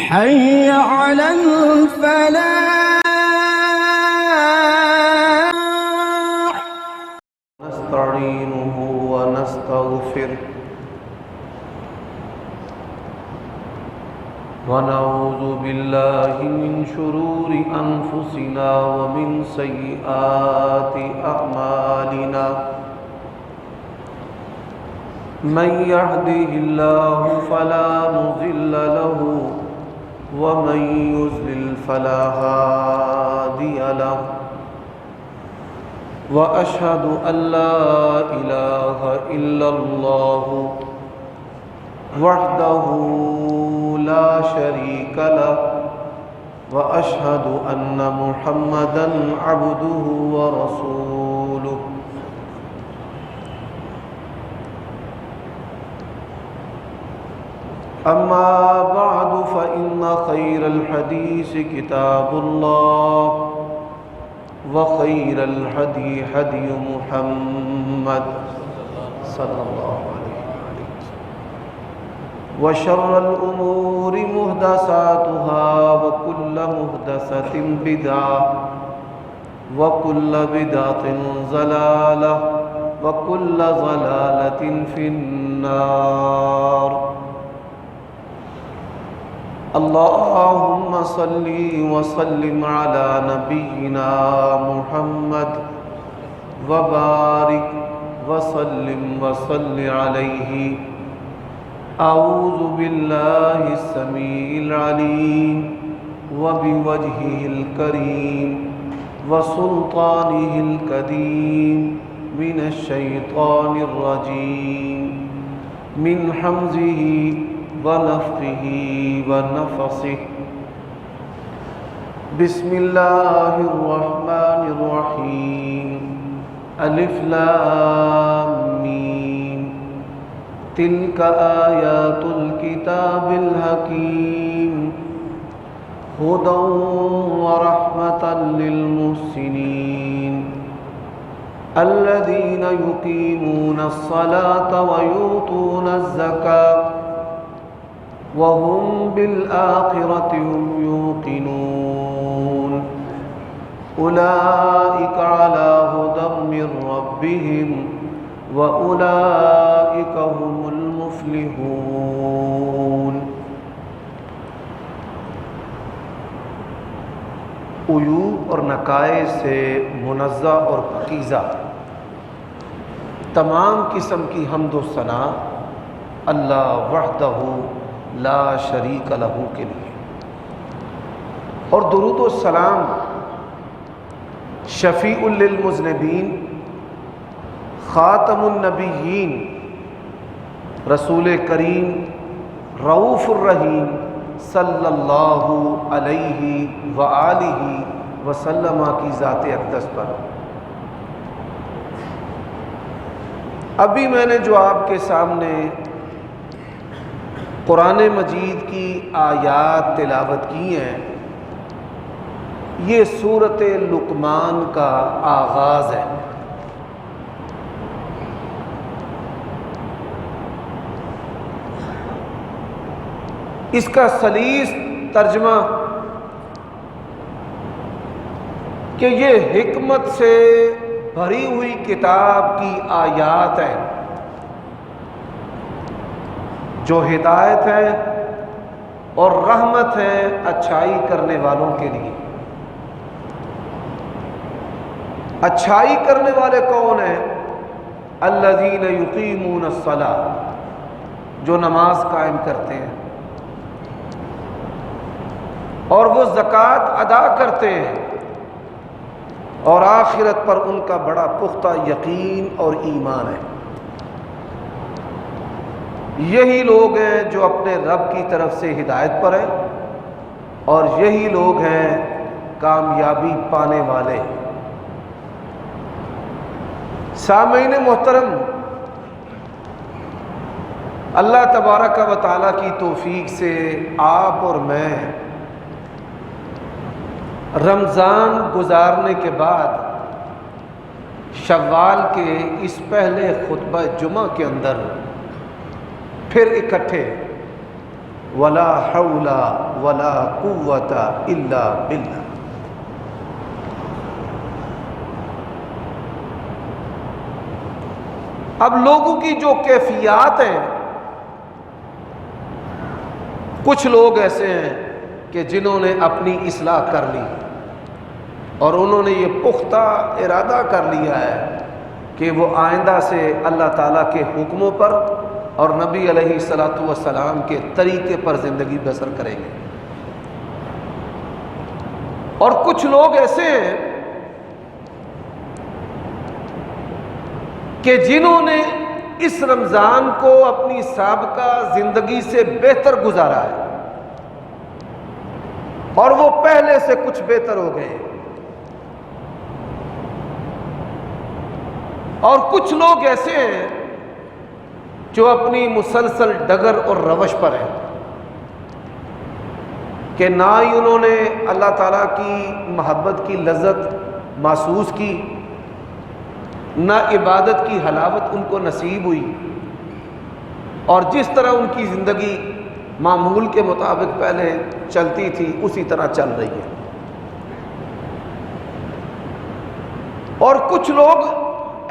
حي على الفلاح. نستعينه ونستغفره ونعوذ بالله من شرور أنفسنا ومن سيئات أعمالنا من يهده الله فلا مضل له ومن يضلل فلا هادي له وأشهد أن لا إله إلا الله وحده لا شريك له وأشهد أن محمدًا عبده ورسوله. أما بعد فإن خير الحديث كتاب الله وخير الهدي هدي محمد صلى الله عليه وسلم وشر الأمور محدثاتها وكل محدثة بدعة وكل بدعة ضلالة وكل ضلالة في النار. اللهم صل وسلم على نبينا محمد وبارك وسلم وصل عليه. أعوذ بالله السميع العليم وبوجهه الكريم وسلطانه القديم من الشيطان الرجيم من حمزه ونفخه ونفثه. بسم الله الرحمن الرحيم. الف لام میم. تلك آيات الكتاب الحكيم هدى ورحمة للمحسنين الذين يقيمون الصلاة ويؤتون الزكاة وهم بالآخرة هم يوقنون. أولئك على هدى من ربهم وأولئك هم المفلحون. عیوب اور نقائص سے منزہ اور پاکیزہ تمام قسم کی حمد و ثنا اللہ وحدہ لا شریک لہ کے لیے، اور درود و سلام شفیع للمذنبین خاتم النبیین رسول کریم رؤوف الرحیم صلی اللہ علیہ وآلہ وسلم کی ذات اقدس پر. ابھی میں نے جو آپ کے سامنے قرآن مجید کی آیات تلاوت کی ہیں، یہ سورۃ لقمان کا آغاز ہے. اس کا سلیس ترجمہ کہ یہ حکمت سے بھری ہوئی کتاب کی آیات ہیں جو ہدایت ہے اور رحمت ہے اچھائی کرنے والوں کے لیے. اچھائی کرنے والے کون ہیں؟ الذین یقیمون الصلاۃ، جو نماز قائم کرتے ہیں اور وہ زکوٰۃ ادا کرتے ہیں اور آخرت پر ان کا بڑا پختہ یقین اور ایمان ہے. یہی لوگ ہیں جو اپنے رب کی طرف سے ہدایت پر ہیں اور یہی لوگ ہیں کامیابی پانے والے. سامعین محترم، اللہ تبارک و تعالیٰ کی توفیق سے آپ اور میں رمضان گزارنے کے بعد شوال کے اس پہلے خطبہ جمعہ کے اندر پھر اکٹھے ولا حول ولا قوت الا باللہ۔ اب لوگوں کی جو کیفیات ہیں، کچھ لوگ ایسے ہیں کہ جنہوں نے اپنی اصلاح کر لی اور انہوں نے یہ پختہ ارادہ کر لیا ہے کہ وہ آئندہ سے اللہ تعالیٰ کے حکموں پر اور نبی علیہ الصلوۃ والسلام کے طریقے پر زندگی بسر کریں گے۔ اور کچھ لوگ ایسے ہیں کہ جنہوں نے اس رمضان کو اپنی سابقہ زندگی سے بہتر گزارا ہے اور وہ پہلے سے کچھ بہتر ہو گئے، اور کچھ لوگ ایسے ہیں جو اپنی مسلسل ڈگر اور روش پر ہیں کہ نہ ہی انہوں نے اللہ تعالیٰ کی محبت کی لذت محسوس کی، نہ عبادت کی حلاوت ان کو نصیب ہوئی، اور جس طرح ان کی زندگی معمول کے مطابق پہلے چلتی تھی اسی طرح چل رہی ہے۔ اور کچھ لوگ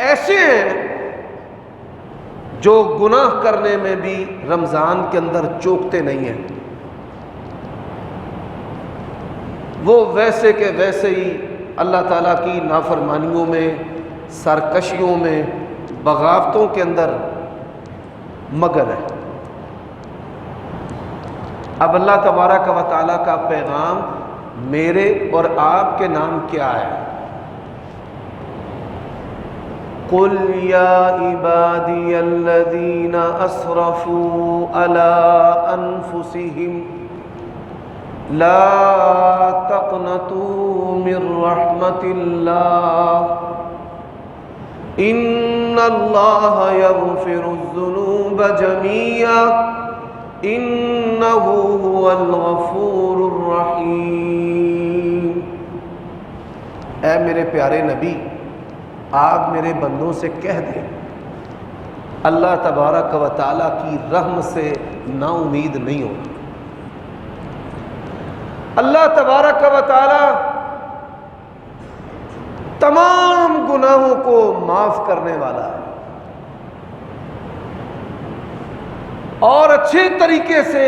ایسے ہیں جو گناہ کرنے میں بھی رمضان کے اندر چوکتے نہیں ہیں، وہ ویسے کہ ویسے ہی اللہ تعالیٰ کی نافرمانیوں میں، سرکشیوں میں، بغاوتوں کے اندر مگن ہے۔ اب اللہ تبارک و تعالیٰ کا پیغام میرے اور آپ کے نام کیا ہے؟ قُلْ يَا عِبَادِيَ الَّذِينَ أَسْرَفُوا عَلَىٰ أَنفُسِهِمْ لَا تَقْنَطُوا مِن رَّحْمَةِ اللَّهِ إِنَّ اللَّهَ يَغْفِرُ الذُّنُوبَ جَمِيعًا إِنَّهُ هُوَ الْغَفُورُ الرَّحِيمُ۔ اے میرے پیارے نبی، آپ میرے بندوں سے کہہ دیں اللہ تبارک و تعالیٰ کی رحمت سے نا امید نہیں ہو۔ اللہ تبارک و تعالیٰ تمام گناہوں کو معاف کرنے والا ہے، اور اچھے طریقے سے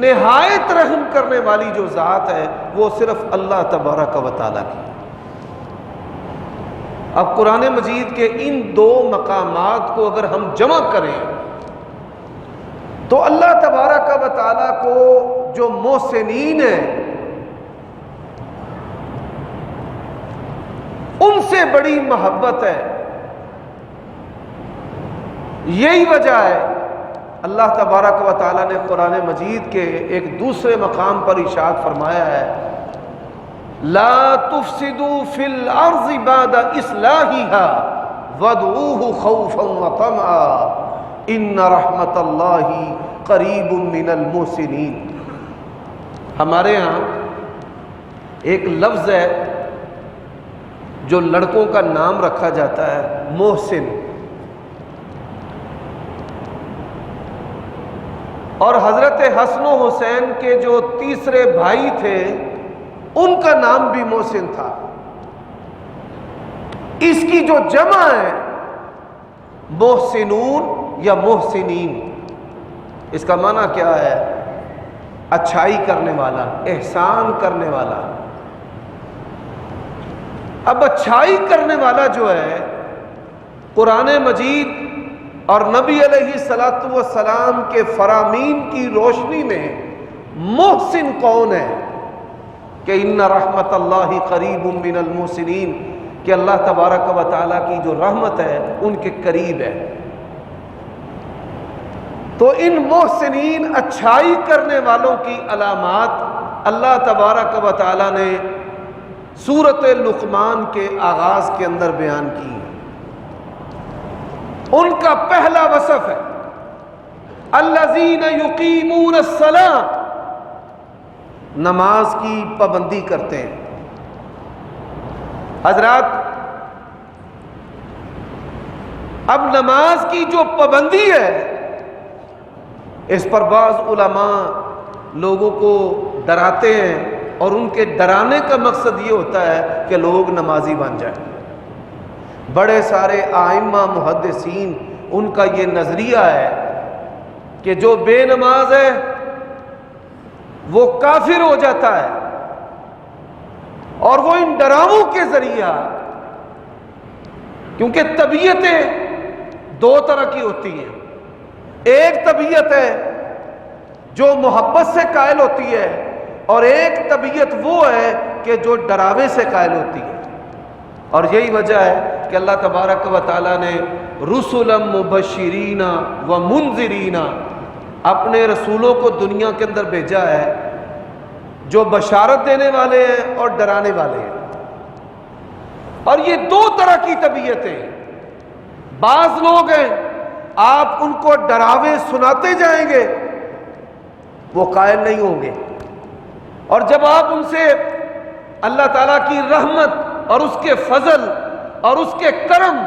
نہایت رحم کرنے والی جو ذات ہے وہ صرف اللہ تبارک و تعالیٰ کی۔ اب قرآن مجید کے ان دو مقامات کو اگر ہم جمع کریں تو اللہ تبارک و تعالیٰ کو جو محسنین ہیں ان سے بڑی محبت ہے۔ یہی وجہ ہے اللہ تبارک و تعالیٰ نے قرآن مجید کے ایک دوسرے مقام پر ارشاد فرمایا ہے لا تفسدوا فی الارض بعد اصلاحها وادعوه خوفا وطمعا ان رحمت اللہ قریب من المحسنین۔ ہمارے ہاں ایک لفظ ہے جو لڑکوں کا نام رکھا جاتا ہے محسن، اور حضرت حسن و حسین کے جو تیسرے بھائی تھے ان کا نام بھی محسن تھا۔ اس کی جو جمع ہے محسنون یا محسنین، اس کا معنی کیا ہے؟ اچھائی کرنے والا، احسان کرنے والا۔ اب اچھائی کرنے والا جو ہے قرآن مجید اور نبی علیہ الصلوۃ والسلام کے فرامین کی روشنی میں محسن کون ہے کہ ان رحمت اللہ قریب من المحسنین، کہ اللہ تبارک و تعالیٰ کی جو رحمت ہے ان کے قریب ہے۔ تو ان محسنین اچھائی کرنے والوں کی علامات اللہ تبارک و تعالیٰ نے سورۃ لقمان کے آغاز کے اندر بیان کی۔ ان کا پہلا وصف ہے الذین یقیمون الصلاۃ، نماز کی پابندی کرتے ہیں۔ حضرات اب نماز کی جو پابندی ہے اس پر بعض علماء لوگوں کو ڈراتے ہیں اور ان کے ڈرانے کا مقصد یہ ہوتا ہے کہ لوگ نمازی بن جائیں۔ بڑے سارے ائمہ محدثین ان کا یہ نظریہ ہے کہ جو بے نماز ہے وہ کافر ہو جاتا ہے، اور وہ ان ڈراؤں کے ذریعہ، کیونکہ طبیعتیں دو طرح کی ہوتی ہیں، ایک طبیعت ہے جو محبت سے قائل ہوتی ہے، اور ایک طبیعت وہ ہے کہ جو ڈراوے سے قائل ہوتی ہے۔ اور یہی وجہ ہے کہ اللہ تبارک و تعالیٰ نے رسلا مبشرین و منذرین، اپنے رسولوں کو دنیا کے اندر بھیجا ہے جو بشارت دینے والے ہیں اور ڈرانے والے ہیں۔ اور یہ دو طرح کی طبیعتیں، بعض لوگ ہیں آپ ان کو ڈراوے سناتے جائیں گے وہ قائل نہیں ہوں گے، اور جب آپ ان سے اللہ تعالیٰ کی رحمت اور اس کے فضل اور اس کے کرم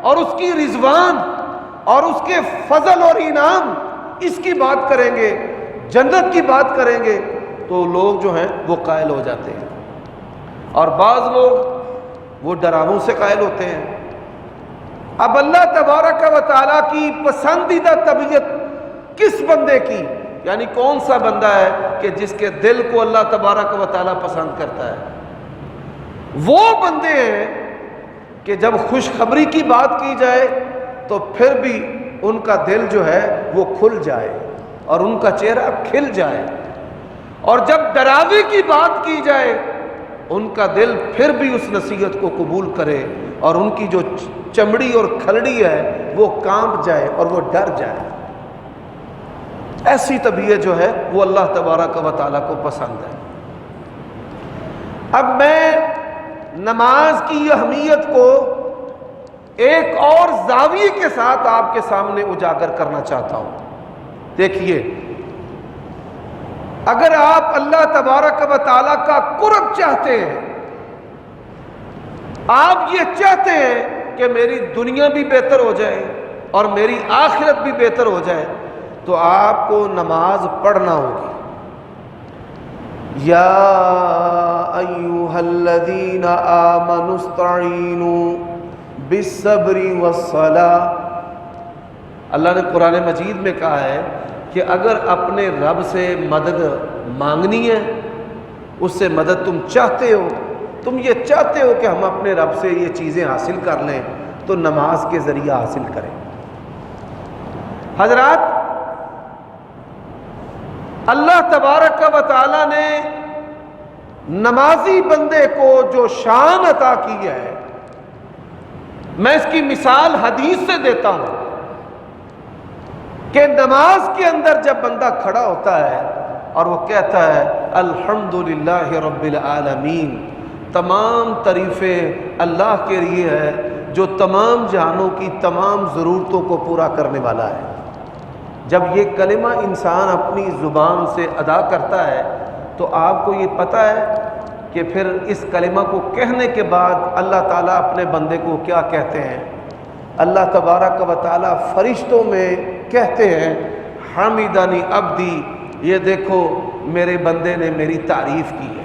اور اس کی رضوان اور اس کے فضل اور انعام اس کی بات کریں گے، جنت کی بات کریں گے، تو لوگ جو ہیں وہ قائل ہو جاتے ہیں۔ اور بعض لوگ وہ ڈراووں سے قائل ہوتے ہیں۔ اب اللہ تبارک و تعالیٰ کی پسندیدہ طبیعت کس بندے کی، یعنی کون سا بندہ ہے کہ جس کے دل کو اللہ تبارک و تعالیٰ پسند کرتا ہے؟ وہ بندے ہیں کہ جب خوشخبری کی بات کی جائے تو پھر بھی ان کا دل جو ہے وہ کھل جائے اور ان کا چہرہ کھل جائے، اور جب ڈراوے کی بات کی جائے ان کا دل پھر بھی اس نصیحت کو قبول کرے اور ان کی جو چمڑی اور کھلڑی ہے وہ کانپ جائے اور وہ ڈر جائے۔ ایسی طبیعت جو ہے وہ اللہ تبارک و تعالیٰ کو پسند ہے۔ اب میں نماز کی اہمیت کو ایک اور زاویے کے ساتھ آپ کے سامنے اجاگر کرنا چاہتا ہوں۔ دیکھیے، اگر آپ اللہ تبارک و تعالیٰ کا قرب چاہتے ہیں، آپ یہ چاہتے ہیں کہ میری دنیا بھی بہتر ہو جائے اور میری آخرت بھی بہتر ہو جائے، تو آپ کو نماز پڑھنا ہوگی۔ یا ایھا الذین آمنوا استعینوا بالصبر والصلاۃ، اللہ نے قرآن مجید میں کہا ہے کہ اگر اپنے رب سے مدد مانگنی ہے، اس سے مدد تم چاہتے ہو، تم یہ چاہتے ہو کہ ہم اپنے رب سے یہ چیزیں حاصل کر لیں، تو نماز کے ذریعہ حاصل کریں۔ حضرات، اللہ تبارک و تعالی نے نمازی بندے کو جو شان عطا کی ہے، میں اس کی مثال حدیث سے دیتا ہوں کہ نماز کے اندر جب بندہ کھڑا ہوتا ہے اور وہ کہتا ہے الحمدللہ رب العالمین، تمام تعریفیں اللہ کے لیے ہے جو تمام جہانوں کی تمام ضرورتوں کو پورا کرنے والا ہے۔ جب یہ کلمہ انسان اپنی زبان سے ادا کرتا ہے تو آپ کو یہ پتہ ہے کہ پھر اس کلمہ کو کہنے کے بعد اللہ تعالیٰ اپنے بندے کو کیا کہتے ہیں؟ اللہ تبارک و تعالیٰ فرشتوں میں کہتے ہیں حمیدنی عبدی، یہ دیکھو میرے بندے نے میری تعریف کی ہے۔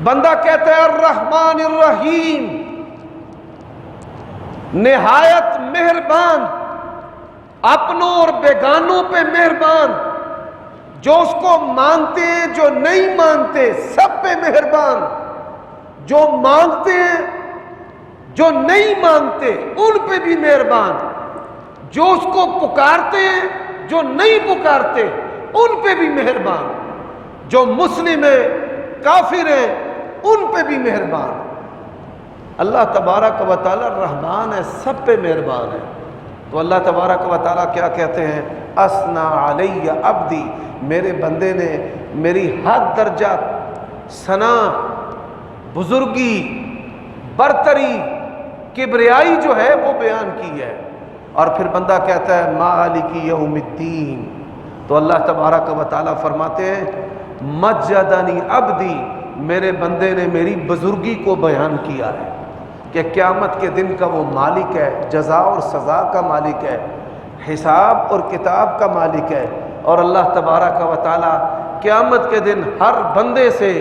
بندہ کہتا ہے الرحمن الرحیم، نہایت مہربان، اپنوں اور بیگانوں پہ مہربان، جو اس کو مانتے ہیں جو نہیں مانتے سب پہ مہربان، جو مانتے ہیں جو نہیں مانتے ان پہ بھی مہربان، جو اس کو پکارتے ہیں جو نہیں پکارتے ان پہ بھی مہربان، جو مسلم ہیں کافر ہیں ان پہ بھی مہربان۔ اللہ تبارک و تعالی رحمان ہے، سب پہ مہربان ہے۔ تو اللہ تبارک و تعالیٰ کیا کہتے ہیں؟ اثنا علی عبدی، میرے بندے نے میری حد درجہ ثنا، بزرگی، برتری، کبریائی جو ہے وہ بیان کی ہے۔ اور پھر بندہ کہتا ہے مالک یوم الدین، تو اللہ تبارک و تعالیٰ فرماتے ہیں مجدنی عبدی، میرے بندے نے میری بزرگی کو بیان کیا ہے کہ قیامت کے دن کا وہ مالک ہے، جزا اور سزا کا مالک ہے، حساب اور کتاب کا مالک ہے، اور اللہ تبارک و تعالی قیامت کے دن ہر بندے سے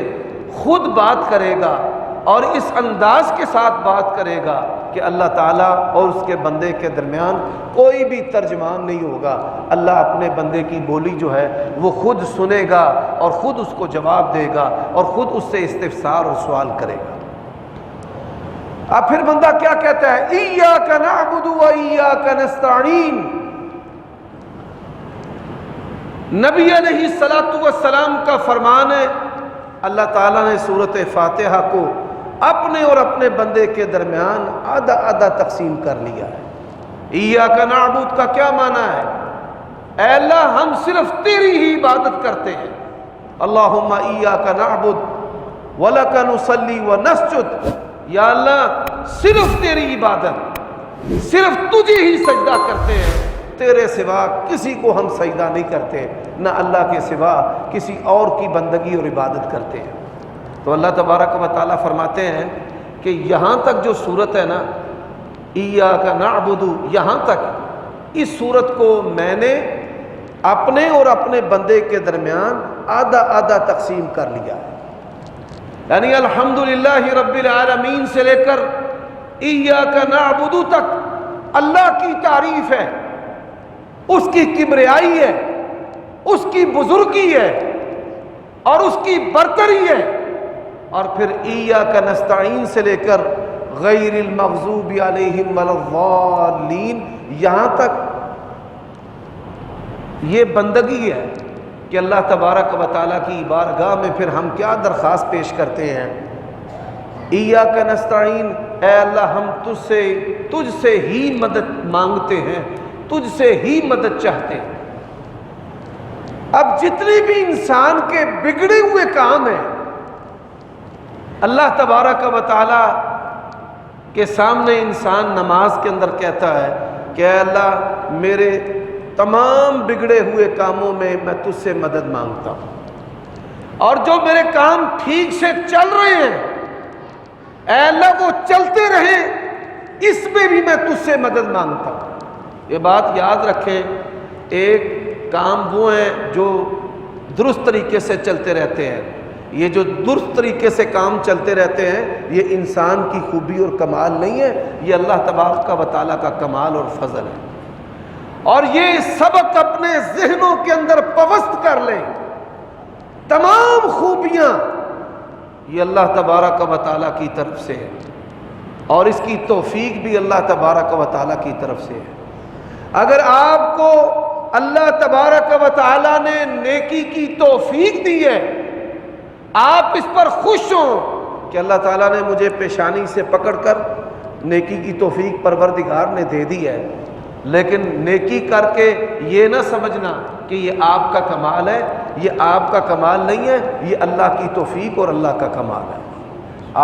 خود بات کرے گا، اور اس انداز کے ساتھ بات کرے گا کہ اللہ تعالیٰ اور اس کے بندے کے درمیان کوئی بھی ترجمان نہیں ہوگا۔ اللہ اپنے بندے کی بولی جو ہے وہ خود سنے گا اور خود اس کو جواب دے گا اور خود اس سے استفسار اور سوال کرے گا۔ اب پھر بندہ کیا کہتا ہے؟ ایاک نعبد و ایاک نستعین۔ نبی علیہ السلام کا فرمان ہے، اللہ تعالیٰ نے سورۃ فاتحہ کو اپنے اور اپنے بندے کے درمیان آدھا آدھا تقسیم کر لیا ہے۔ ایاک نعبد کا کیا معنی ہے؟ اے اللہ ہم صرف تیری ہی عبادت کرتے ہیں۔ اللہم ایاک نعبد ولک نصلی ونسجد، یا اللہ صرف تیری عبادت، صرف تجھے ہی سجدہ کرتے ہیں، تیرے سوا کسی کو ہم سجدہ نہیں کرتے، نہ اللہ کے سوا کسی اور کی بندگی اور عبادت کرتے ہیں۔ تو اللہ تبارک و تعالیٰ فرماتے ہیں کہ یہاں تک جو صورت ہے نا، ایاک نعبد، یہاں تک اس صورت کو میں نے اپنے اور اپنے بندے کے درمیان آدھا آدھا تقسیم کر لیا ہے۔ یعنی الحمدللہ رب العالمین سے لے کر ایاک نعبد تک اللہ کی تعریف ہے، اس کی کبریائی ہے، اس کی بزرگی ہے اور اس کی برتری ہے، اور پھر ایاک نستعین سے لے کر غیر المغضوب علیہم ولا الضالین یہاں تک یہ بندگی ہے کہ اللہ تبارک و تعالیٰ کی بارگاہ میں پھر ہم کیا درخواست پیش کرتے ہیں؟ ایاک نستعین، اے اللہ ہم تجھ سے ہی مدد مانگتے ہیں، تجھ سے ہی مدد چاہتے ہیں۔ اب جتنے بھی انسان کے بگڑے ہوئے کام ہیں، اللہ تبارک و تعالیٰ کے سامنے انسان نماز کے اندر کہتا ہے کہ اے اللہ میرے تمام بگڑے ہوئے کاموں میں تجھ سے مدد مانگتا ہوں، اور جو میرے کام ٹھیک سے چل رہے ہیں اے اللہ وہ چلتے رہیں، اس میں بھی میں تجھ سے مدد مانگتا ہوں۔ یہ بات یاد رکھیں، ایک کام وہ ہیں جو درست طریقے سے چلتے رہتے ہیں، یہ جو درست طریقے سے کام چلتے رہتے ہیں یہ انسان کی خوبی اور کمال نہیں ہے، یہ اللہ تبارک و تعالیٰ کا کمال اور فضل ہے۔ اور یہ سبق اپنے ذہنوں کے اندر پوست کر لیں، تمام خوبیاں یہ اللہ تبارک و تعالیٰ کی طرف سے ہے، اور اس کی توفیق بھی اللہ تبارک و تعالیٰ کی طرف سے ہے۔ اگر آپ کو اللہ تبارک و تعالیٰ نے نیکی کی توفیق دی ہے، آپ اس پر خوش ہوں کہ اللہ تعالیٰ نے مجھے پیشانی سے پکڑ کر نیکی کی توفیق پروردگار نے دے دی ہے، لیکن نیکی کر کے یہ نہ سمجھنا کہ یہ آپ کا کمال ہے، یہ آپ کا کمال نہیں ہے، یہ اللہ کی توفیق اور اللہ کا کمال ہے۔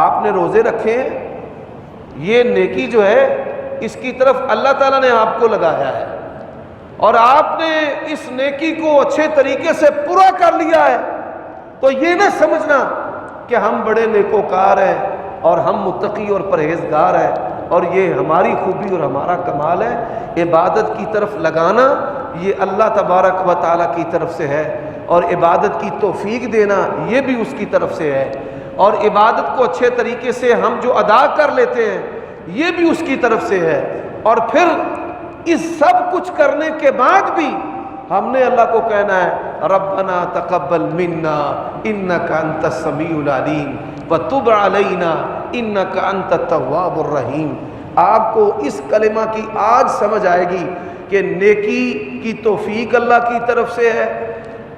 آپ نے روزے رکھے ہیں، یہ نیکی جو ہے اس کی طرف اللہ تعالیٰ نے آپ کو لگایا ہے، اور آپ نے اس نیکی کو اچھے طریقے سے پورا کر لیا ہے، تو یہ نہ سمجھنا کہ ہم بڑے نیکوکار ہیں اور ہم متقی اور پرہیزگار ہیں اور یہ ہماری خوبی اور ہمارا کمال ہے۔ عبادت کی طرف لگانا یہ اللہ تبارک و تعالیٰ کی طرف سے ہے، اور عبادت کی توفیق دینا یہ بھی اس کی طرف سے ہے، اور عبادت کو اچھے طریقے سے ہم جو ادا کر لیتے ہیں یہ بھی اس کی طرف سے ہے۔ اور پھر اس سب کچھ کرنے کے بعد بھی ہم نے اللہ کو کہنا ہے ربنا تقبل منا انک انت السمیع العلیم وتب علینا انک انت التواب الرحیم۔ آپ کو اس کلمہ کی آج سمجھ آئے گی کہ نیکی کی توفیق اللہ کی طرف سے ہے،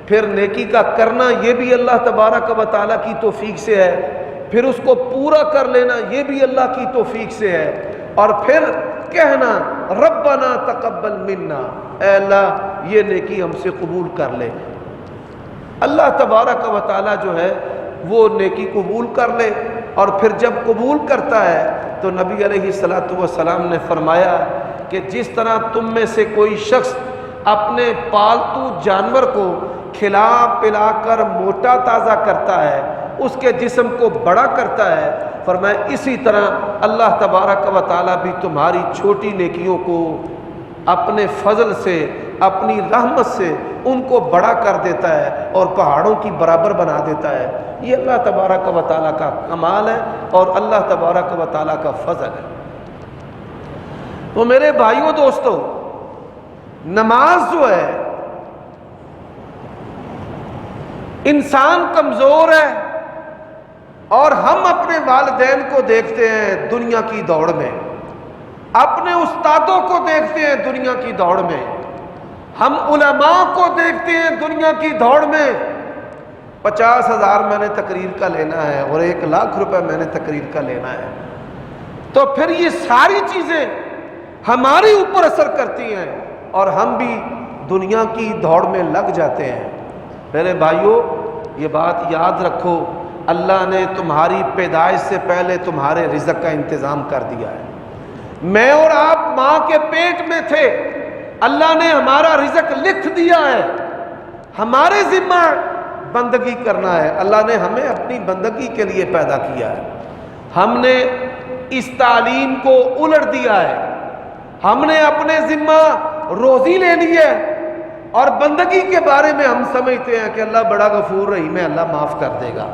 پھر نیکی کا کرنا یہ بھی اللہ تبارک و تعالیٰ کی توفیق سے ہے، پھر اس کو پورا کر لینا یہ بھی اللہ کی توفیق سے ہے، اور پھر کہنا ربنا تقبل منا، اے اللہ یہ نیکی ہم سے قبول کر لے۔ اللہ تبارک و تعالیٰ جو ہے وہ نیکی قبول کر لے، اور پھر جب قبول کرتا ہے تو نبی علیہ السلام نے فرمایا کہ جس طرح تم میں سے کوئی شخص اپنے پالتو جانور کو کھلا پلا کر موٹا تازہ کرتا ہے، اس کے جسم کو بڑا کرتا ہے، فرمایا اسی طرح اللہ تبارک و تعالیٰ بھی تمہاری چھوٹی نیکیوں کو اپنے فضل سے اپنی رحمت سے ان کو بڑا کر دیتا ہے اور پہاڑوں کی برابر بنا دیتا ہے۔ یہ اللہ تبارک و تعالیٰ کا کمال ہے اور اللہ تبارک و تعالیٰ کا فضل ہے۔ تو میرے بھائیوں دوستو، نماز جو ہے، انسان کمزور ہے اور ہم اپنے والدین کو دیکھتے ہیں دنیا کی دوڑ میں، اپنے استادوں کو دیکھتے ہیں دنیا کی دوڑ میں، ہم علماء کو دیکھتے ہیں دنیا کی دوڑ میں۔ 50,000 میں نے تقریر کا لینا ہے اور 1,00,000 روپے میں نے تقریر کا لینا ہے، تو پھر یہ ساری چیزیں ہمارے اوپر اثر کرتی ہیں اور ہم بھی دنیا کی دوڑ میں لگ جاتے ہیں۔ میرے بھائیوں، یہ بات یاد رکھو، اللہ نے تمہاری پیدائش سے پہلے تمہارے رزق کا انتظام کر دیا ہے۔ میں اور آپ ماں کے پیٹ میں تھے، اللہ نے ہمارا رزق لکھ دیا ہے، ہمارے ذمہ بندگی کرنا ہے۔ اللہ نے ہمیں اپنی بندگی کے لیے پیدا کیا ہے، ہم نے اس تعلیم کو الٹ دیا ہے، ہم نے اپنے ذمہ روزی لے لی ہے اور بندگی کے بارے میں ہم سمجھتے ہیں کہ اللہ بڑا غفور رحیم ہے، اللہ معاف کر دے گا۔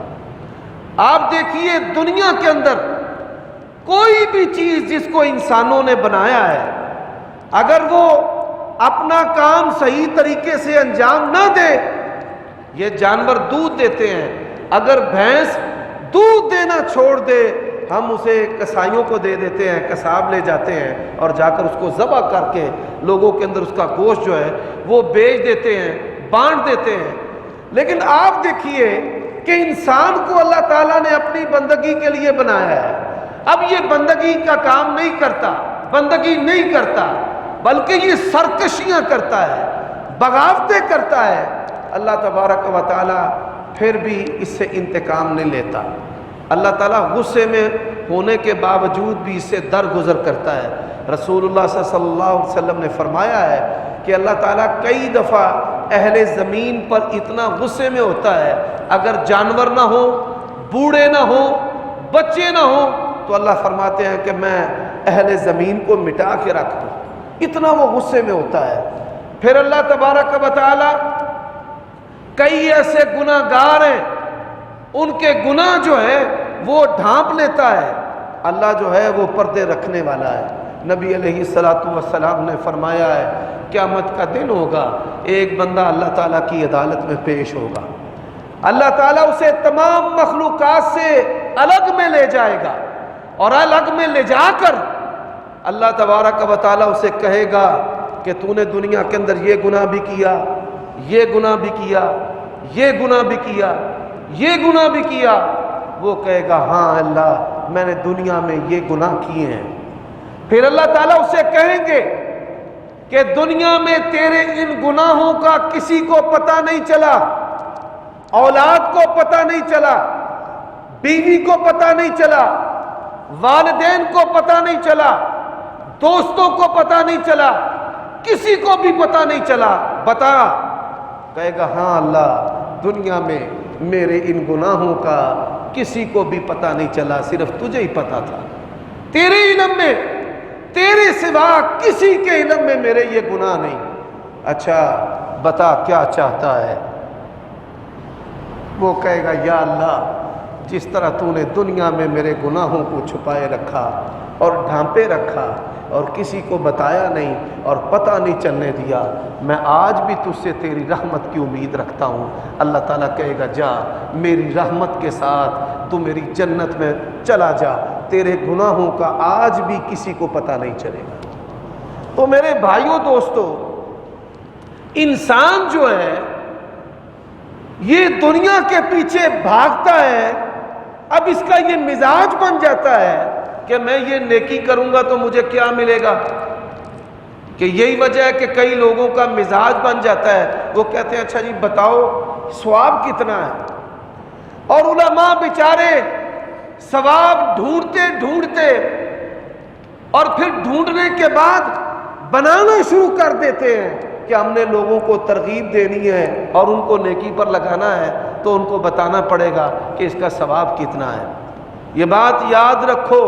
آپ دیکھیے دنیا کے اندر کوئی بھی چیز جس کو انسانوں نے بنایا ہے، اگر وہ اپنا کام صحیح طریقے سے انجام نہ دے، یہ جانور دودھ دیتے ہیں، اگر بھینس دودھ دینا چھوڑ دے، ہم اسے کسائیوں کو دے دیتے ہیں، قصاب لے جاتے ہیں اور جا کر اس کو ذبح کر کے لوگوں کے اندر اس کا گوشت جو ہے وہ بیچ دیتے ہیں، بانٹ دیتے ہیں۔ لیکن آپ دیکھیے کہ انسان کو اللہ تعالیٰ نے اپنی بندگی کے لیے بنایا ہے، اب یہ بندگی کا کام نہیں کرتا، بندگی نہیں کرتا، بلکہ یہ سرکشیاں کرتا ہے، بغاوتیں کرتا ہے۔ اللہ تبارک و تعالیٰ پھر بھی اس سے انتقام نہیں لیتا۔ اللہ تعالیٰ غصے میں ہونے کے باوجود بھی اس سے درگزر کرتا ہے۔ رسول اللہ صلی اللہ علیہ وسلم نے فرمایا ہے کہ اللہ تعالیٰ کئی دفعہ اہل زمین پر اتنا غصے میں ہوتا ہے، اگر جانور نہ ہو، بوڑھے نہ ہو، بچے نہ ہو، تو اللہ فرماتے ہیں کہ میں اہل زمین کو مٹا کے رکھ دوں، اتنا وہ غصے میں ہوتا ہے۔ پھر اللہ تبارک و تعالیٰ کئی ایسے گناہ گار ہیں، ان کے گناہ جو ہے وہ ڈھانپ لیتا ہے۔ اللہ جو ہے وہ پردے رکھنے والا ہے۔ نبی علیہ السلام نے فرمایا ہے قیامت کا دن ہوگا، ایک بندہ اللہ تعالیٰ کی عدالت میں پیش ہوگا، اللہ تعالیٰ اسے تمام مخلوقات سے الگ میں لے جائے گا اور الگ میں لے جا کر اللہ تبارک و تعالیٰ اسے کہے گا کہ تو نے دنیا کے اندر یہ گناہ بھی کیا، یہ گناہ بھی کیا، یہ گناہ بھی کیا، یہ گناہ بھی کیا۔ وہ کہے گا ہاں اللہ، میں نے دنیا میں یہ گناہ کیے ہیں۔ پھر اللہ تعالیٰ اسے کہیں گے کہ دنیا میں تیرے ان گناہوں کا کسی کو پتہ نہیں چلا، اولاد کو پتہ نہیں چلا، بیوی کو پتہ نہیں چلا، والدین کو پتہ نہیں چلا، دوستوں کو پتہ نہیں چلا، کسی کو بھی پتہ نہیں چلا، بتا۔ کہے گا ہاں اللہ، دنیا میں میرے ان گناہوں کا کسی کو بھی پتہ نہیں چلا، صرف تجھے ہی پتہ تھا، تیرے علم میں، تیرے سوا کسی کے علم میں میرے یہ گناہ نہیں۔ اچھا بتا کیا چاہتا ہے؟ وہ کہے گا یا اللہ، جس طرح تو نے دنیا میں میرے گناہوں کو چھپائے رکھا اور ڈھانپے رکھا اور کسی کو بتایا نہیں اور پتہ نہیں چلنے دیا، میں آج بھی تجھ سے تیری رحمت کی امید رکھتا ہوں۔ اللہ تعالیٰ کہے گا جا، میری رحمت کے ساتھ تو میری جنت میں چلا جا، تیرے گناہوں کا آج بھی کسی کو پتہ نہیں چلے گا۔ تو میرے بھائیوں دوستو، انسان جو ہے یہ دنیا کے پیچھے بھاگتا ہے، اب اس کا یہ مزاج بن جاتا ہے کہ میں یہ نیکی کروں گا تو مجھے کیا ملے گا، کہ یہی وجہ ہے کہ کئی لوگوں کا مزاج بن جاتا ہے، وہ کہتے ہیں اچھا جی بتاؤ ثواب کتنا ہے، اور علماء بیچارے ثواب ڈھونڈتے ڈھونڈتے اور پھر ڈھونڈنے کے بعد بنانا شروع کر دیتے ہیں کہ ہم نے لوگوں کو ترغیب دینی ہے اور ان کو نیکی پر لگانا ہے تو ان کو بتانا پڑے گا کہ اس کا ثواب کتنا ہے۔ یہ بات یاد رکھو،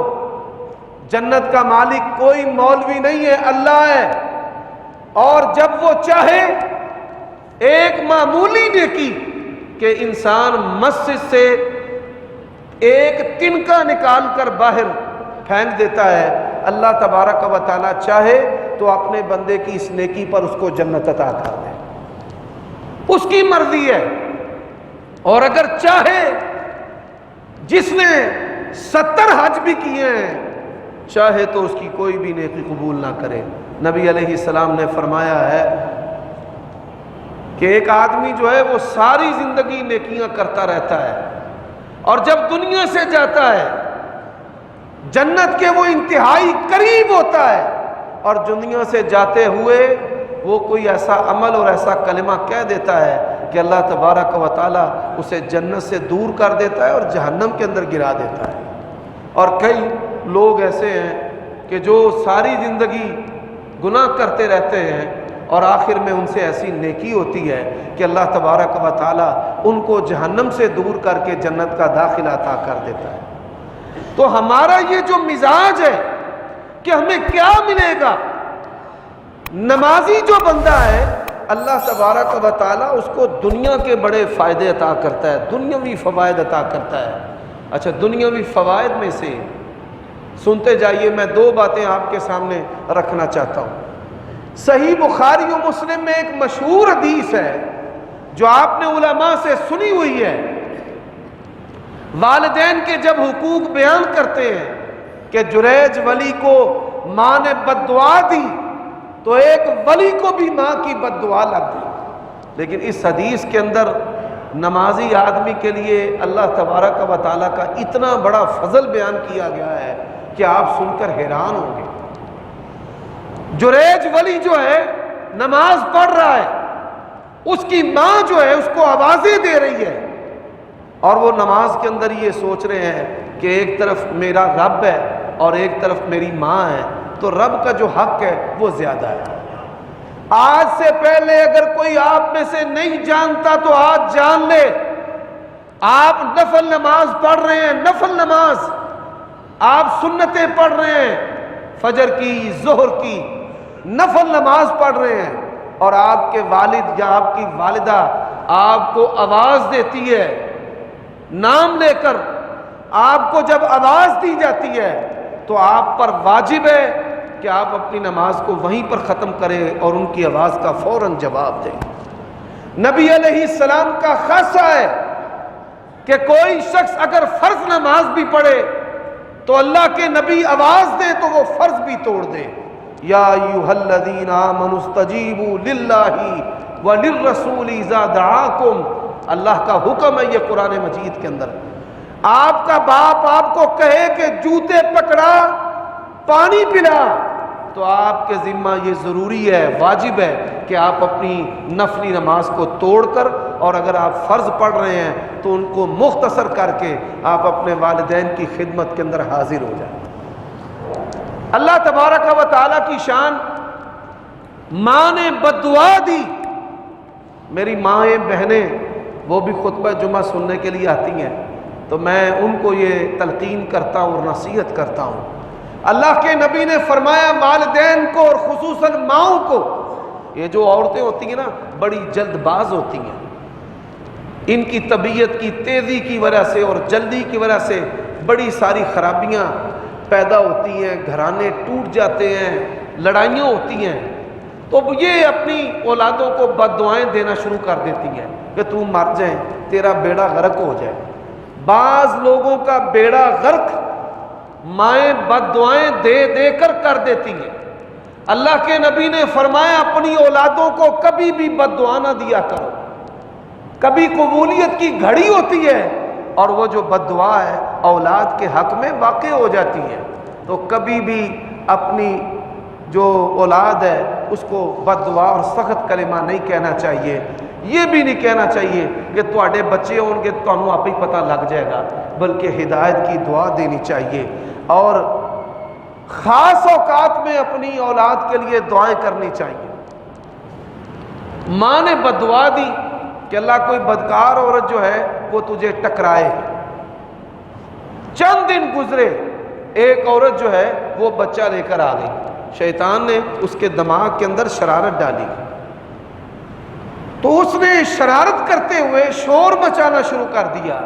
جنت کا مالک کوئی مولوی نہیں ہے، اللہ ہے۔ اور جب وہ چاہے ایک معمولی نیکی کہ انسان مسجد سے ایک تنکا نکال کر باہر پھینک دیتا ہے، اللہ تبارک و تعالیٰ چاہے تو اپنے بندے کی اس نیکی پر اس کو جنت عطا کر دے، اس کی مرضی ہے۔ اور اگر چاہے جس نے 70 حج بھی کیے ہیں، چاہے تو اس کی کوئی بھی نیکی قبول نہ کرے۔ نبی علیہ السلام نے فرمایا ہے کہ ایک آدمی جو ہے وہ ساری زندگی نیکیاں کرتا رہتا ہے، اور جب دنیا سے جاتا ہے جنت کے وہ انتہائی قریب ہوتا ہے، اور دنیا سے جاتے ہوئے وہ کوئی ایسا عمل اور ایسا کلمہ کہہ دیتا ہے کہ اللہ تبارک و تعالیٰ اسے جنت سے دور کر دیتا ہے اور جہنم کے اندر گرا دیتا ہے۔ اور کئی لوگ ایسے ہیں کہ جو ساری زندگی گناہ کرتے رہتے ہیں، اور آخر میں ان سے ایسی نیکی ہوتی ہے کہ اللہ تبارک و تعالیٰ ان کو جہنم سے دور کر کے جنت کا داخلہ عطا کر دیتا ہے۔ تو ہمارا یہ جو مزاج ہے کہ ہمیں کیا ملے گا، نمازی جو بندہ ہے اللہ تبارک و تعالیٰ اس کو دنیا کے بڑے فائدے عطا کرتا ہے، دنیاوی فوائد عطا کرتا ہے۔ اچھا، دنیاوی فوائد میں سے سنتے جائیے، میں 2 باتیں آپ کے سامنے رکھنا چاہتا ہوں۔ صحیح بخاری و مسلم میں ایک مشہور حدیث ہے جو آپ نے علماء سے سنی ہوئی ہے، والدین کے جب حقوق بیان کرتے ہیں کہ جریج ولی کو ماں نے بد دعا دی تو ایک ولی کو بھی ماں کی بد دعا لگ گئی، لیکن اس حدیث کے اندر نمازی آدمی کے لیے اللہ تبارک و تعالیٰ کا اتنا بڑا فضل بیان کیا گیا ہے کہ آپ سن کر حیران ہوں گے۔ جریج ولی جو ہے نماز پڑھ رہا ہے، اس کی ماں جو ہے اس کو آوازیں دے رہی ہے، اور وہ نماز کے اندر یہ سوچ رہے ہیں کہ ایک طرف میرا رب ہے اور ایک طرف میری ماں ہے، تو رب کا جو حق ہے وہ زیادہ ہے۔ آج سے پہلے اگر کوئی آپ میں سے نہیں جانتا تو آج جان لے، آپ نفل نماز پڑھ رہے ہیں، نفل نماز آپ سنتیں پڑھ رہے ہیں، فجر کی، ظہر کی نفل نماز پڑھ رہے ہیں، اور آپ کے والد یا آپ کی والدہ آپ کو آواز دیتی ہے نام لے کر، آپ کو جب آواز دی جاتی ہے تو آپ پر واجب ہے کہ آپ اپنی نماز کو وہیں پر ختم کریں اور ان کی آواز کا فوراً جواب دیں۔ نبی علیہ السلام کا خاصہ ہے کہ کوئی شخص اگر فرض نماز بھی پڑھے تو اللہ کے نبی آواز دیں تو وہ فرض بھی توڑ دے۔ یا ایھا الذین آمنوا استجیبوا للہ وللرسول اذا دعاکم، اللہ کا حکم ہے یہ قرآن مجید کے اندر۔ آپ کا باپ آپ کو کہے کہ جوتے پکڑا پانی پلا، تو آپ کے ذمہ یہ ضروری ہے، واجب ہے کہ آپ اپنی نفلی نماز کو توڑ کر، اور اگر آپ فرض پڑھ رہے ہیں تو ان کو مختصر کر کے آپ اپنے والدین کی خدمت کے اندر حاضر ہو جائیں۔ اللہ تبارک و تعالیٰ کی شان، ماں نے بد دعا دی، میری مائیں بہنیں وہ بھی خطبہ جمعہ سننے کے لیے آتی ہیں، تو میں ان کو یہ تلقین کرتا ہوں اور نصیحت کرتا ہوں۔ اللہ کے نبی نے فرمایا والدین کو اور خصوصاً ماؤں کو، یہ جو عورتیں ہوتی ہیں نا بڑی جلد باز ہوتی ہیں، ان کی طبیعت کی تیزی کی وجہ سے اور جلدی کی وجہ سے بڑی ساری خرابیاں پیدا ہوتی ہیں، گھرانے ٹوٹ جاتے ہیں، لڑائیاں ہوتی ہیں، تو یہ اپنی اولادوں کو بد دعائیں دینا شروع کر دیتی ہیں کہ تم مر جائیں، تیرا بیڑا غرق ہو جائے۔ بعض لوگوں کا بیڑا غرق مائیں بد دعائیں دے دے کر دیتی ہیں۔ اللہ کے نبی نے فرمایا اپنی اولادوں کو کبھی بھی بد دعا نہ دیا کرو، کبھی قبولیت کی گھڑی ہوتی ہے اور وہ جو بد دعا ہے اولاد کے حق میں واقع ہو جاتی ہے، تو کبھی بھی اپنی جو اولاد ہے اس کو بد دعا اور سخت کلمہ نہیں کہنا چاہیے۔ یہ بھی نہیں کہنا چاہیے کہ تواڈے بچے ہون گے تانوں آپ ہی پتہ لگ جائے گا، بلکہ ہدایت کی دعا دینی چاہیے، اور خاص اوقات میں اپنی اولاد کے لیے دعائیں کرنی چاہیے۔ ماں نے بد دعا دی کہ اللہ کوئی بدکار عورت جو ہے وہ تجھے ٹکرائے، چند دن گزرے ایک عورت جو ہے وہ بچہ لے کر آ گئی، شیطان نے اس کے دماغ کے اندر شرارت ڈالی، تو اس نے شرارت کرتے ہوئے شور مچانا شروع کر دیا،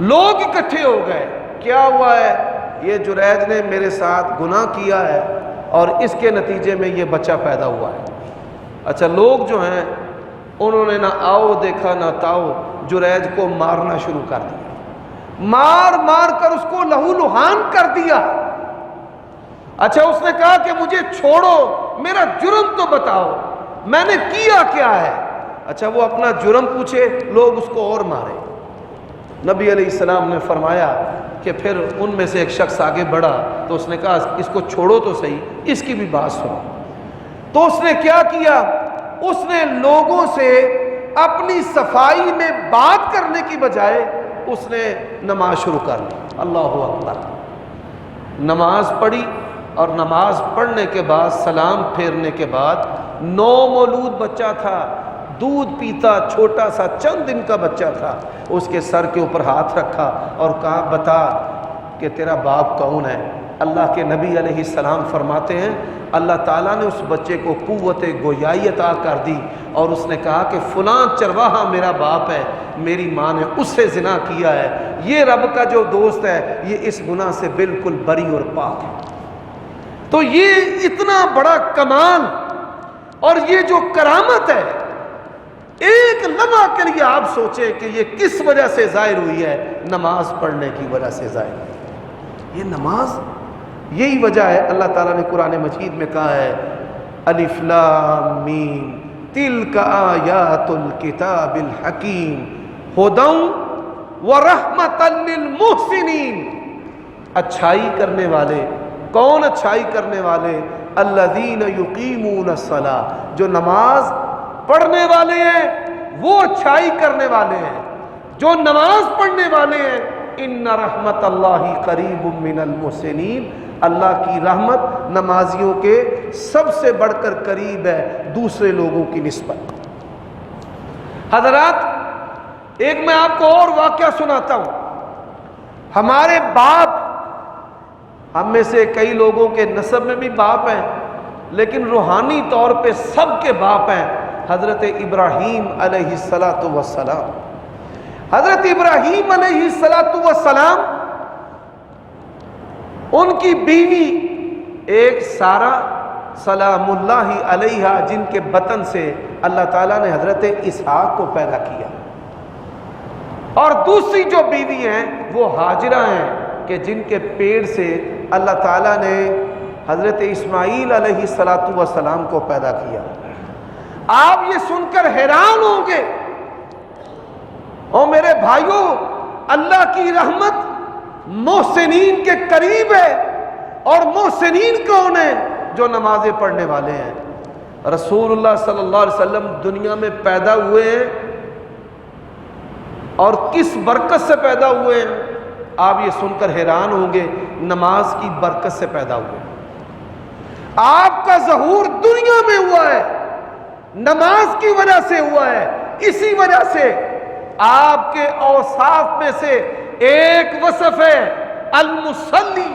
لوگ اکٹھے ہو گئے، کیا ہوا ہے؟ یہ جریج نے میرے ساتھ گناہ کیا ہے اور اس کے نتیجے میں یہ بچہ پیدا ہوا ہے۔ اچھا، لوگ جو ہیں انہوں نے نہ آؤ دیکھا نہ تاؤ، جریج کو مارنا شروع کر دیا، مار مار کر اس کو لہو لہان کر دیا۔ اچھا، اس نے کہا کہ مجھے چھوڑو، میرا جرم تو بتاؤ، میں نے کیا کیا ہے؟ اچھا، وہ اپنا جرم پوچھے، لوگ اس کو اور مارے۔ نبی علیہ السلام نے فرمایا کہ پھر ان میں سے ایک شخص آگے بڑھا تو اس نے کہا اس کو چھوڑو تو صحیح، اس کی بھی بات سنو۔ تو اس نے کیا کیا؟ اس نے لوگوں سے اپنی صفائی میں بات کرنے کی بجائے اس نے نماز شروع کر لی۔ اللہ اکبر، نماز پڑھی، اور نماز پڑھنے کے بعد سلام پھیرنے کے بعد نومولود بچہ تھا، دودھ پیتا، چھوٹا سا چند دن کا بچہ تھا، اس کے سر کے اوپر ہاتھ رکھا اور کہا بتا کہ تیرا باپ کون ہے؟ اللہ کے نبی علیہ السلام فرماتے ہیں اللہ تعالیٰ نے اس بچے کو قوت گویائی عطا کر دی، اور اس نے کہا کہ فلاں چرواہا میرا باپ ہے، میری ماں نے اس سے زنا کیا ہے، یہ رب کا جو دوست ہے یہ اس گناہ سے بالکل بری اور پاک ہے۔ تو یہ اتنا بڑا کمال اور یہ جو کرامت ہے، ایک لمحہ کے لیے آپ سوچیں کہ یہ کس وجہ سے ظاہر ہوئی ہے؟ نماز پڑھنے کی وجہ سے ظاہر ہوئی۔ یہ نماز، یہی وجہ ہے اللہ تعالیٰ نے قرآن مجید میں کہا ہے الف لام میم تلک آیات الکتاب الحکیم ھدی ورحمۃ للمحسنین۔ اچھائی کرنے والے، کون اچھائی کرنے والے؟ الذین یقیمون الصلاۃ، جو نماز پڑھنے والے ہیں وہ اچھائی کرنے والے ہیں، جو نماز پڑھنے والے ہیں۔ ان رحمت اللہ قریب من المحسنین، اللہ کی رحمت نمازیوں کے سب سے بڑھ کر قریب ہے دوسرے لوگوں کی نسبت۔ حضرات، ایک میں آپ کو اور واقعہ سناتا ہوں۔ ہمارے باپ، ہم میں سے کئی لوگوں کے نسب میں بھی باپ ہیں، لیکن روحانی طور پہ سب کے باپ ہیں حضرت ابراہیم علیہ السلام۔ حضرت ابراہیم علیہ السلام، ان کی بیوی ایک سارہ سلام اللہ علیہا، جن کے بطن سے اللہ تعالیٰ نے حضرت اسحاق کو پیدا کیا، اور دوسری جو بیوی ہیں وہ ہاجرہ ہیں کہ جن کے پیڑ سے اللہ تعالیٰ نے حضرت اسماعیل علیہ السلام کو پیدا کیا۔ آپ یہ سن کر حیران ہوں گے، او میرے بھائیوں، اللہ کی رحمت محسنین کے قریب ہے، اور محسنین کون ہیں؟ جو نمازیں پڑھنے والے ہیں۔ رسول اللہ صلی اللہ علیہ وسلم دنیا میں پیدا ہوئے ہیں، اور کس برکت سے پیدا ہوئے ہیں؟ آپ یہ سن کر حیران ہوں گے، نماز کی برکت سے پیدا ہوئے۔ آپ کا ظہور دنیا میں ہوا ہے، نماز کی وجہ سے ہوا ہے۔ اسی وجہ سے آپ کے اوصاف میں سے ایک وصف ہے المصلی،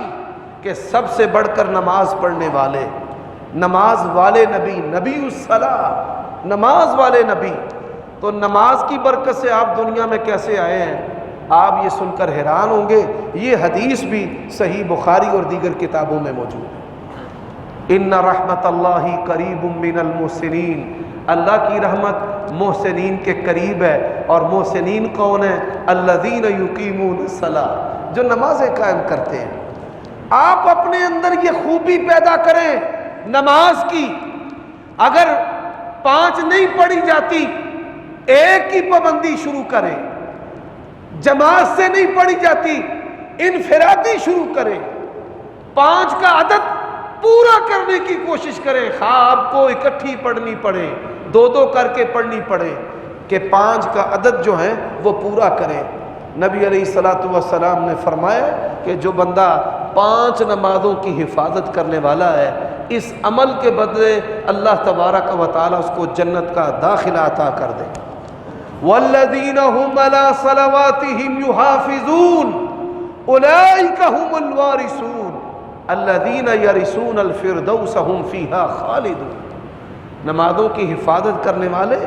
کہ سب سے بڑھ کر نماز پڑھنے والے، نماز والے نبی، نبی الصلاۃ، نماز والے نبی۔ تو نماز کی برکت سے آپ دنیا میں کیسے آئے ہیں؟ آپ یہ سن کر حیران ہوں گے۔ یہ حدیث بھی صحیح بخاری اور دیگر کتابوں میں موجود ہے۔ ان رحمت اللہ قریب من المحسنین، اللہ کی رحمت محسنین کے قریب ہے، اور محسنین کون ہیں؟ الذین یقیمون الصلاۃ، جو نمازیں قائم کرتے ہیں۔ آپ اپنے اندر یہ خوبی پیدا کریں نماز کی، اگر 5 نہیں پڑھی جاتی، ایک کی پابندی شروع کریں، جماعت سے نہیں پڑھی جاتی، انفرادی شروع کریں، 5 کا عدد پورا کرنے کی کوشش کریں، خواہ آپ کو اکٹھی پڑھنی پڑے، 2 کر کے پڑھنی پڑے، کہ 5 کا عدد جو ہے وہ پورا کریں۔ نبی علیہ السلام نے فرمایا کہ جو بندہ 5 نمازوں کی حفاظت کرنے والا ہے، اس عمل کے بدلے اللہ تبارک و تعالیٰ اس کو جنت کا داخلہ عطا کر دے۔ والذین هم علی صلواتہم یحافظون اولئک هم الوارثون، الذین یرثون الفردوس هم فیہا خالدون، نمازوں کی حفاظت کرنے والے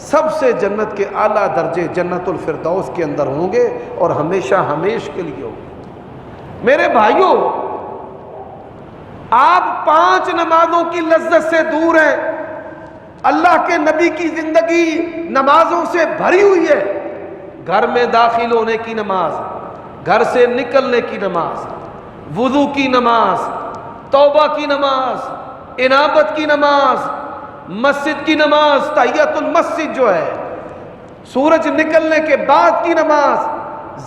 سب سے جنت کے اعلیٰ درجے جنت الفردوس کے اندر ہوں گے اور ہمیشہ ہمیش کے لیے ہوں گے۔ میرے بھائیوں، آپ 5 نمازوں کی لذت سے دور ہیں۔ اللہ کے نبی کی زندگی نمازوں سے بھری ہوئی ہے۔ گھر میں داخل ہونے کی نماز، گھر سے نکلنے کی نماز، وضو کی نماز، توبہ کی نماز، انابت کی نماز، مسجد کی نماز، تحیۃ المسجد جو ہے، سورج نکلنے کے بعد کی نماز،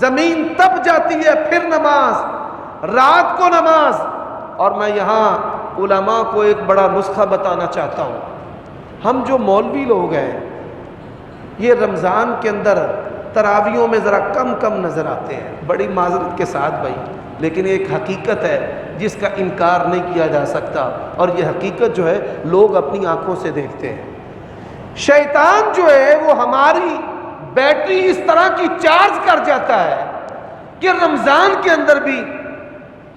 زمین تپ جاتی ہے پھر نماز، رات کو نماز۔ اور میں یہاں علماء کو ایک بڑا نسخہ بتانا چاہتا ہوں۔ ہم جو مولوی لوگ ہیں یہ رمضان کے اندر تراویحوں میں ذرا کم نظر آتے ہیں، بڑی معذرت کے ساتھ بھائی، لیکن ایک حقیقت ہے جس کا انکار نہیں کیا جا سکتا، اور یہ حقیقت جو ہے لوگ اپنی آنکھوں سے دیکھتے ہیں۔ شیطان جو ہے وہ ہماری بیٹری اس طرح کی چارج کر جاتا ہے کہ رمضان کے اندر بھی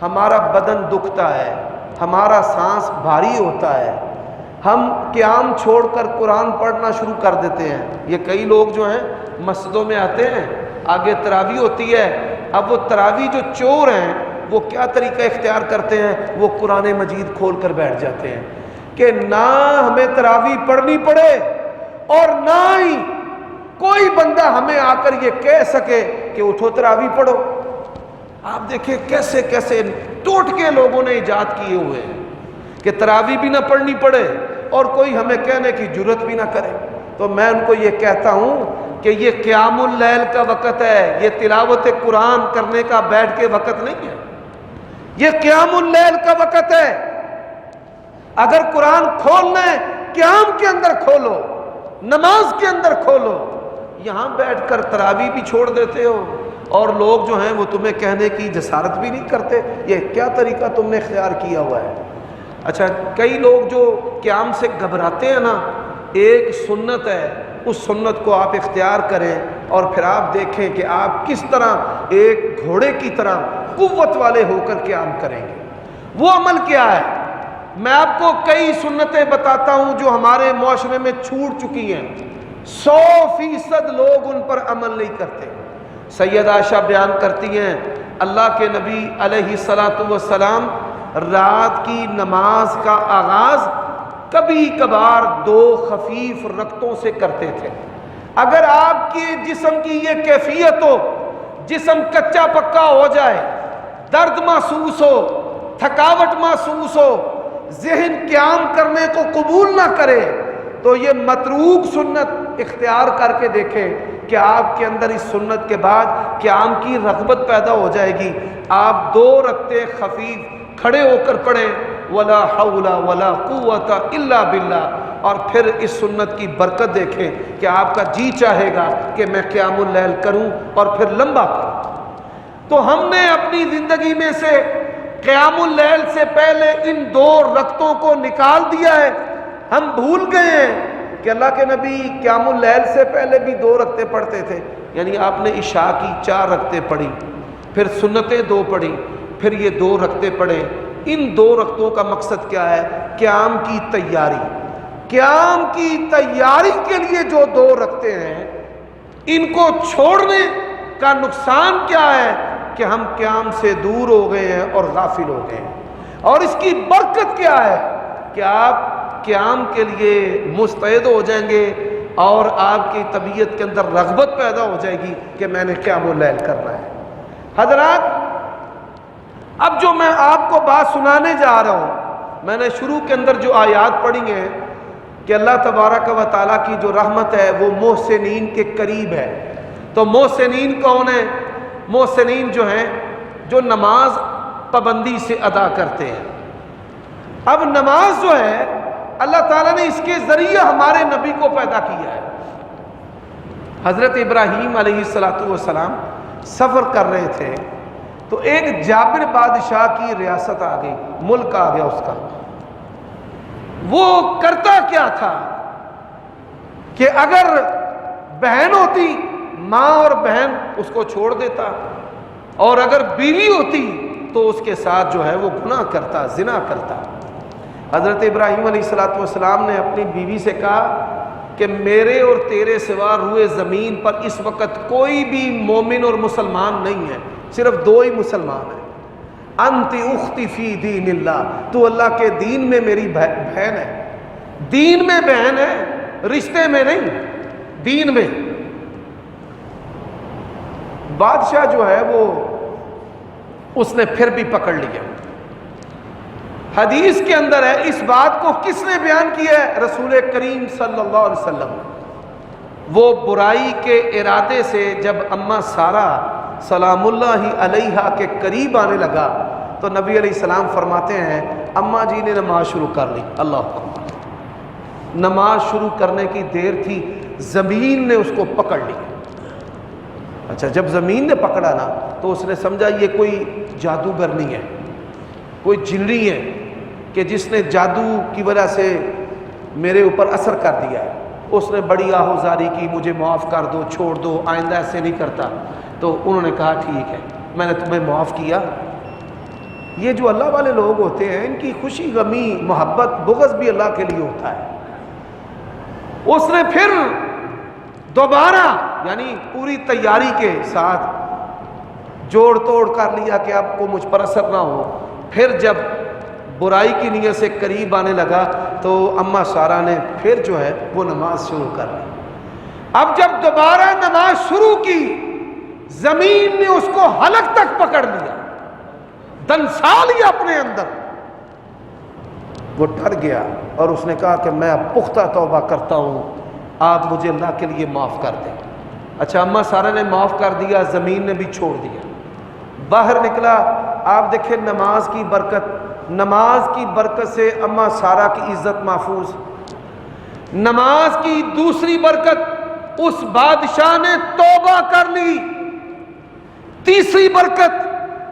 ہمارا بدن دکھتا ہے، ہمارا سانس بھاری ہوتا ہے، ہم قیام چھوڑ کر قرآن پڑھنا شروع کر دیتے ہیں۔ یہ کئی لوگ جو ہیں مسجدوں میں آتے ہیں، آگے تراویح ہوتی ہے، اب وہ تراویح جو چور ہیں وہ کیا طریقہ اختیار کرتے ہیں، وہ قرآن مجید کھول کر بیٹھ جاتے ہیں کہ نہ ہمیں تراویح پڑھنی پڑے اور نہ ہی کوئی بندہ ہمیں آ کر یہ کہہ سکے کہ اٹھو تراویح پڑھو۔ آپ دیکھیں کیسے کیسے ٹوٹکے لوگوں نے ایجاد کیے ہوئے ہیں کہ تراویح بھی نہ پڑھنی پڑے اور کوئی ہمیں کہنے کی جرت بھی نہ کرے۔ تو میں ان کو یہ کہتا ہوں کہ یہ قیام اللیل کا وقت ہے، یہ تلاوت قرآن کرنے کا بیٹھ کے وقت نہیں ہے، یہ قیام اللیل کا وقت ہے۔ اگر قرآن کھولنا ہے قیام کے اندر کھولو، نماز کے اندر کھولو۔ یہاں بیٹھ کر تراویح بھی چھوڑ دیتے ہو اور لوگ جو ہیں وہ تمہیں کہنے کی جسارت بھی نہیں کرتے۔ یہ کیا طریقہ تم نے اختیار کیا ہوا ہے؟ اچھا، کئی لوگ جو قیام سے گھبراتے ہیں نا، ایک سنت ہے، اس سنت کو آپ اختیار کریں اور پھر آپ دیکھیں کہ آپ کس طرح ایک گھوڑے کی طرح قوت والے ہو کر قیام کریں گے۔ وہ عمل کیا ہے؟ میں آپ کو کئی سنتیں بتاتا ہوں جو ہمارے معاشرے میں چھوٹ چکی ہیں، 100% لوگ ان پر عمل نہیں کرتے۔ سیدہ عائشہ بیان کرتی ہیں اللہ کے نبی علیہ الصلاۃ والسلام رات کی نماز کا آغاز کبھی کبھار 2 خفیف رکعتوں سے کرتے تھے۔ اگر آپ کے جسم کی یہ کیفیت ہو، جسم کچا پکا ہو جائے، درد محسوس ہو، تھکاوٹ محسوس ہو، ذہن قیام کرنے کو قبول نہ کرے، تو یہ متروک سنت اختیار کر کے دیکھیں کہ آپ کے اندر اس سنت کے بعد قیام کی رغبت پیدا ہو جائے گی۔ آپ 2 رکعتیں خفیف کھڑے ہو کر پڑھیں، ولا حول ولا قوت الا باللہ، اور پھر اس سنت کی برکت دیکھیں کہ آپ کا جی چاہے گا کہ میں قیام اللیل کروں اور پھر لمبا کروں۔ تو ہم نے اپنی زندگی میں سے قیام اللیل سے پہلے ان 2 رکعتوں کو نکال دیا ہے۔ ہم بھول گئے ہیں کہ اللہ کے نبی قیام اللیل سے پہلے بھی 2 رکعتیں پڑھتے تھے، یعنی آپ نے عشاء کی 4 رکعتیں پڑھی، پھر سنتیں 2 پڑھی، پھر یہ 2 رکعتیں پڑھیں۔ ان 2 رکعتوں کا مقصد کیا ہے؟ قیام کی تیاری۔ قیام کی تیاری کے لیے جو 2 رکعتیں ہیں، ان کو چھوڑنے کا نقصان کیا ہے کہ ہم قیام سے دور ہو گئے ہیں اور غافل ہو گئے ہیں۔ اور اس کی برکت کیا ہے کہ آپ قیام کے لیے مستعد ہو جائیں گے اور آپ کی طبیعت کے اندر رغبت پیدا ہو جائے گی کہ میں نے قیام اللیل کرنا ہے۔ حضرات، اب جو میں آپ کو بات سنانے جا رہا ہوں، میں نے شروع کے اندر جو آیات پڑھی ہیں کہ اللہ تبارک و تعالیٰ کی جو رحمت ہے وہ محسنین کے قریب ہے۔ تو محسنین کون ہیں؟ محسنین جو ہیں جو نماز پابندی سے ادا کرتے ہیں۔ اب نماز جو ہے اللہ تعالیٰ نے اس کے ذریعے ہمارے نبی کو پیدا کیا ہے۔ حضرت ابراہیم علیہ السلام سفر کر رہے تھے تو ایک جابر بادشاہ کی ریاست آ گئی، ملک آ گیا اس کا۔ وہ کرتا کیا تھا کہ اگر بہن ہوتی، ماں اور بہن اس کو چھوڑ دیتا، اور اگر بیوی ہوتی تو تو اس کے ساتھ جو ہے وہ گناہ کرتا، زنا کرتا۔ حضرت ابراہیم علیہ السلام نے اپنی بیوی سے کہا کہ میرے اور تیرے سوا روئے زمین پر اس وقت کوئی بھی مومن اور مسلمان نہیں ہے، صرف دو ہی مسلمان ہیں۔ انت اختی فی دین اللہ، تو اللہ کے دین میں میری بہن ہے، دین میں بہن ہے، رشتے میں نہیں، دین میں۔ بادشاہ جو ہے وہ اس نے پھر بھی پکڑ لیا۔ حدیث کے اندر ہے، اس بات کو کس نے بیان کیا ہے؟ رسول کریم صلی اللہ علیہ وسلم۔ وہ برائی کے ارادے سے جب اماں سارہ سلام اللہ علیہا کے قریب آنے لگا تو نبی علیہ السلام فرماتے ہیں اماں جی نے نماز شروع کر لی۔ اللہ اکبر، نماز شروع کرنے کی دیر تھی، زمین نے اس کو پکڑ لی۔ اچھا، جب زمین نے پکڑا نا تو اس نے سمجھا یہ کوئی جادوگر نہیں ہے، کوئی جنی ہے کہ جس نے جادو کی وجہ سے میرے اوپر اثر کر دیا ہے۔ اس نے بڑی آہوزاری کی، مجھے معاف کر دو، چھوڑ دو، آئندہ ایسے نہیں کرتا۔ تو انہوں نے کہا ٹھیک ہے، میں نے تمہیں معاف کیا۔ یہ جو اللہ والے لوگ ہوتے ہیں ان کی خوشی غمی محبت بغض بھی اللہ کے لیے ہوتا ہے۔ اس نے پھر دوبارہ یعنی پوری تیاری کے ساتھ جوڑ توڑ کر لیا کہ اب کو مجھ پر اثر نہ ہو۔ پھر جب برائی کی نیت سے قریب آنے لگا تو اماں سارہ نے پھر جو ہے وہ نماز شروع کر لی۔ اب جب دوبارہ نماز شروع کی، زمین نے اس کو حلق تک پکڑ لیا، دنسا لیا اپنے اندر۔ وہ ڈر گیا اور اس نے کہا کہ میں اب پختہ توبہ کرتا ہوں، آپ مجھے اللہ کے لیے معاف کر دیں۔ اچھا، اماں سارہ نے معاف کر دیا، زمین نے بھی چھوڑ دیا۔ باہر نکلا، آپ دیکھیں نماز کی برکت سے اماں سارہ کی عزت محفوظ۔ نماز کی دوسری برکت، اس بادشاہ نے توبہ کر لی۔ تیسری برکت،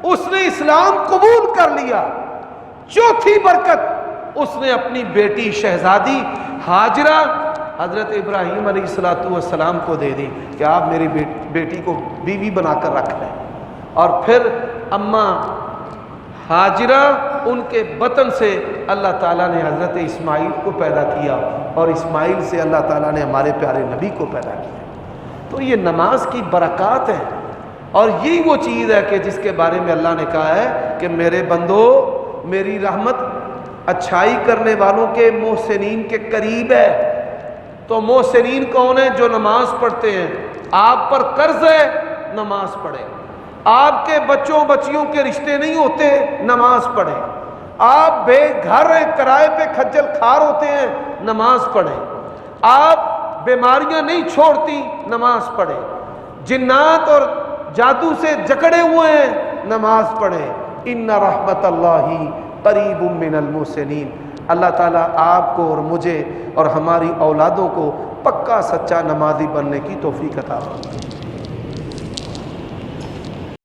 اس نے اسلام قبول کر لیا۔ چوتھی برکت، اس نے اپنی بیٹی شہزادی ہاجرہ حضرت ابراہیم علیہ السلام کو دے دی کہ آپ میری بیٹی کو بیوی بنا کر رکھ لیں۔ اور پھر اماں ہاجرہ ان کے بطن سے اللہ تعالیٰ نے حضرت اسماعیل کو پیدا کیا، اور اسماعیل سے اللہ تعالیٰ نے ہمارے پیارے نبی کو پیدا کیا۔ تو یہ نماز کی برکات ہیں، اور یہی وہ چیز ہے کہ جس کے بارے میں اللہ نے کہا ہے کہ میرے بندو، میری رحمت اچھائی کرنے والوں کے محسنین کے قریب ہے۔ تو محسنین کون ہیں؟ جو نماز پڑھتے ہیں۔ آپ پر قرض ہے، نماز پڑھیں۔ آپ کے بچوں بچیوں کے رشتے نہیں ہوتے، نماز پڑھیں۔ آپ بے گھر ہیں، کرائے پہ کھجل کھار ہوتے ہیں، نماز پڑھیں۔ آپ بیماریاں نہیں چھوڑتی، نماز پڑھیں۔ جنات اور جادو سے جکڑے ہوئے ہیں، نماز پڑھیں۔ ان رحمت اللہ قریب من المحسنین۔ اللہ تعالیٰ آپ کو اور مجھے اور ہماری اولادوں کو پکا سچا نمازی بننے کی توفیق عطا فرمائے۔